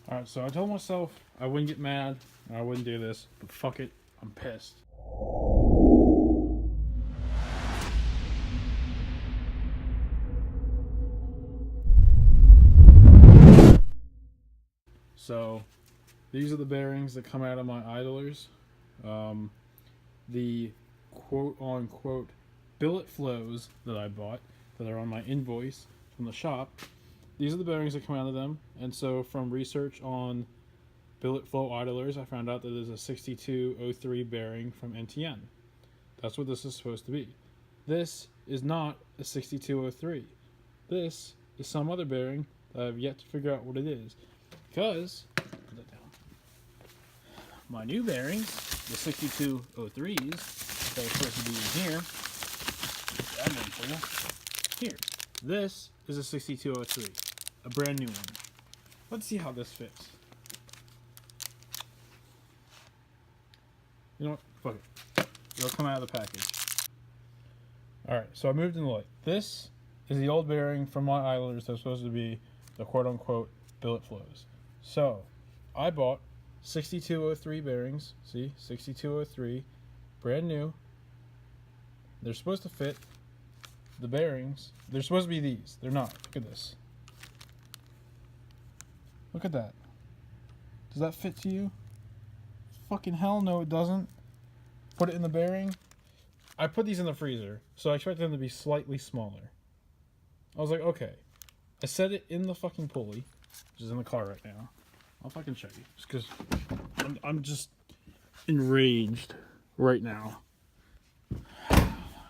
Alright, so I told myself I wouldn't get mad, I wouldn't do this, but fuck it, I'm pissed. So, these are the bearings that come out of my idlers. The quote-unquote billet flows that I bought, that are on my invoice from the shop, these are the bearings that come out of them. And so from research on billet flow idlers, I found out that there's a 6203 bearing from NTN. That's what this is supposed to be. This is not a 6203. This is some other bearing that I've yet to figure out what it is. Because, put that down, my new bearings, the 6203s, that are supposed to be in here, here. This is a 6203, a brand new one. Let's see how this fits. You know what? Fuck it. It'll come out of the package. Alright, so I moved in the light. This is the old bearing from my idlers that's supposed to be the quote-unquote billet flows. So, I bought 6203 bearings. See? 6203. Brand new. They're supposed to fit the bearings. They're supposed to be these. They're not. Look at this. Look at that. Does that fit to you? Fucking hell no it doesn't. Put it in the bearing. I put these in the freezer, so I expected them to be slightly smaller. I was like, okay. I set it in the fucking pulley, which is in the car right now. I'll fucking show you. Just because I'm just enraged right now.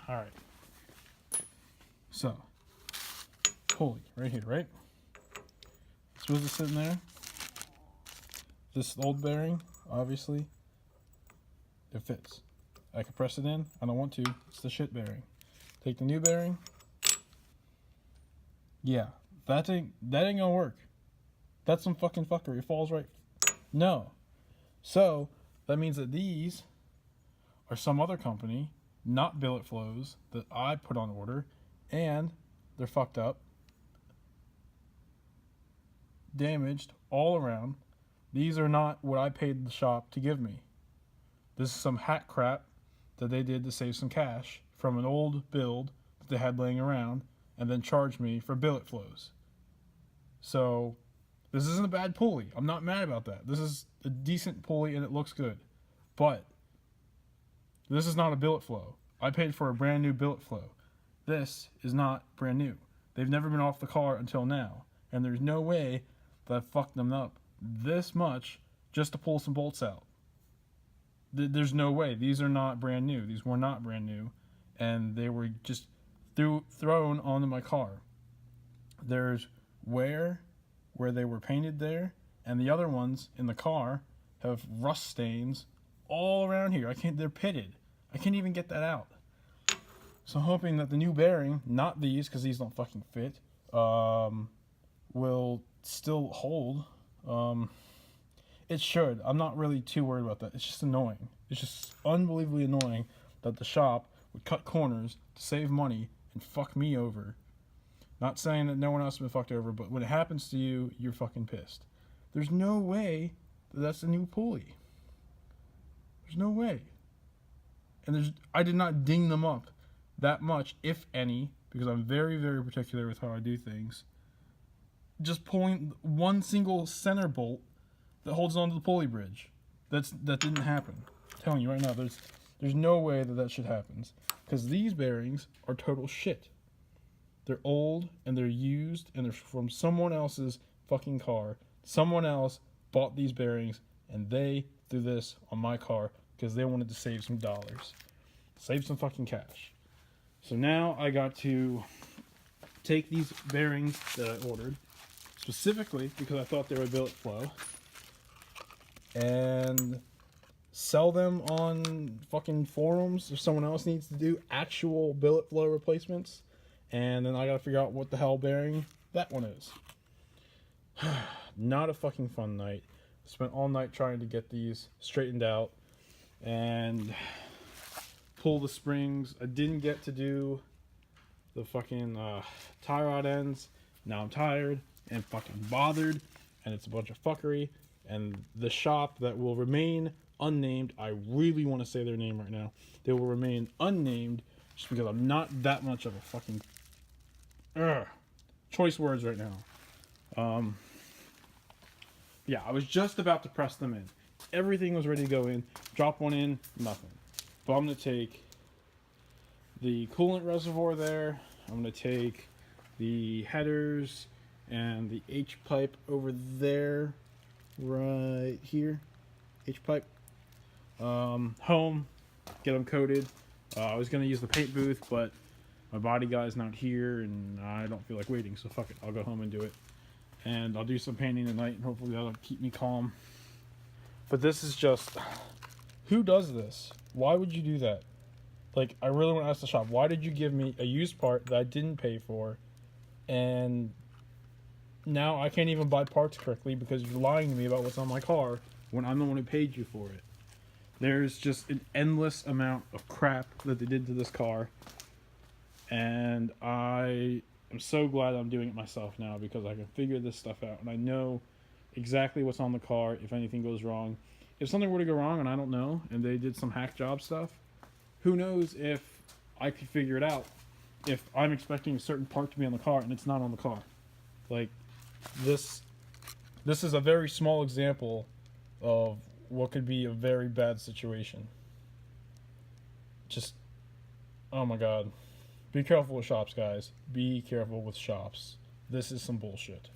Alright. So, pulley right here, right? It's supposed to sit in there. This old bearing, obviously, it fits. I can press it in. I don't want to. It's the shit bearing. Take the new bearing. Yeah, that ain't gonna work. That's some fucking fuckery. It falls right. No. So that means that these are some other company, not billet flows, that I put on order, and they're fucked up, damaged all around. These are not what I paid the shop to give me. This is some hack crap that they did to save some cash from an old build that they had laying around, and then charged me for billet flows. So this isn't a bad pulley. I'm not mad about that. This is a decent pulley and it looks good. But this is not a billet flow. I paid for a brand new billet flow. This is not brand new. They've never been off the car until now. And there's no way that I fucked them up this much just to pull some bolts out. There's no way. These are not brand new. These were not brand new. And they were just thrown onto my car. There's wear where they were painted there, and the other ones in the car have rust stains all around here. They're pitted. I can't even get that out. So I'm hoping that the new bearing, not these, because these don't fucking fit, will still hold. It should. I'm not really too worried about that. It's just annoying. It's just unbelievably annoying that the shop would cut corners to save money and fuck me over. Not saying that no one else has been fucked over, but when it happens to you, you're fucking pissed. There's no way that that's a new pulley. There's no way. And I did not ding them up that much, if any, because I'm very, very particular with how I do things. Just pulling one single center bolt that holds onto the pulley bridge. That didn't happen. I'm telling you right now, there's no way that shit happens. Because these bearings are total shit. They're old, and they're used, and they're from someone else's fucking car. Someone else bought these bearings, and they threw this on my car because they wanted to save some dollars. Save some fucking cash. So now I got to take these bearings that I ordered, specifically because I thought they were billet flow, and sell them on fucking forums if someone else needs to do actual billet flow replacements. And then I gotta figure out what the hell bearing that one is. Not a fucking fun night. Spent all night trying to get these straightened out and pull the springs. I didn't get to do the fucking tie rod ends. Now I'm tired and fucking bothered. and it's a bunch of fuckery. And the shop that will remain unnamed, I really want to say their name right now. They will remain unnamed just because I'm not that much of a fucking choice words right now. Yeah, I was just about to press them in. Everything was ready to go in. Drop one in, nothing. But I'm going to take the coolant reservoir there. I'm going to take the headers and the H pipe over there, right here. H pipe. Home, get them coated. I was going to use the paint booth, but my body guy's not here and I don't feel like waiting, so fuck it. I'll go home and do it. And I'll do some painting tonight, and hopefully that'll keep me calm. But this is just... Who does this? Why would you do that? Like, I really want to ask the shop, why did you give me a used part that I didn't pay for? And now I can't even buy parts correctly because you're lying to me about what's on my car when I'm the one who paid you for it. There's just an endless amount of crap that they did to this car. And I'm so glad I'm doing it myself now because I can figure this stuff out and I know exactly what's on the car if anything goes wrong. If something were to go wrong and I don't know and they did some hack job stuff, who knows if I could figure it out if I'm expecting a certain part to be on the car and it's not on the car. Like, this is a very small example of what could be a very bad situation. Just, oh my god. Be careful with shops, guys. Be careful with shops. This is some bullshit.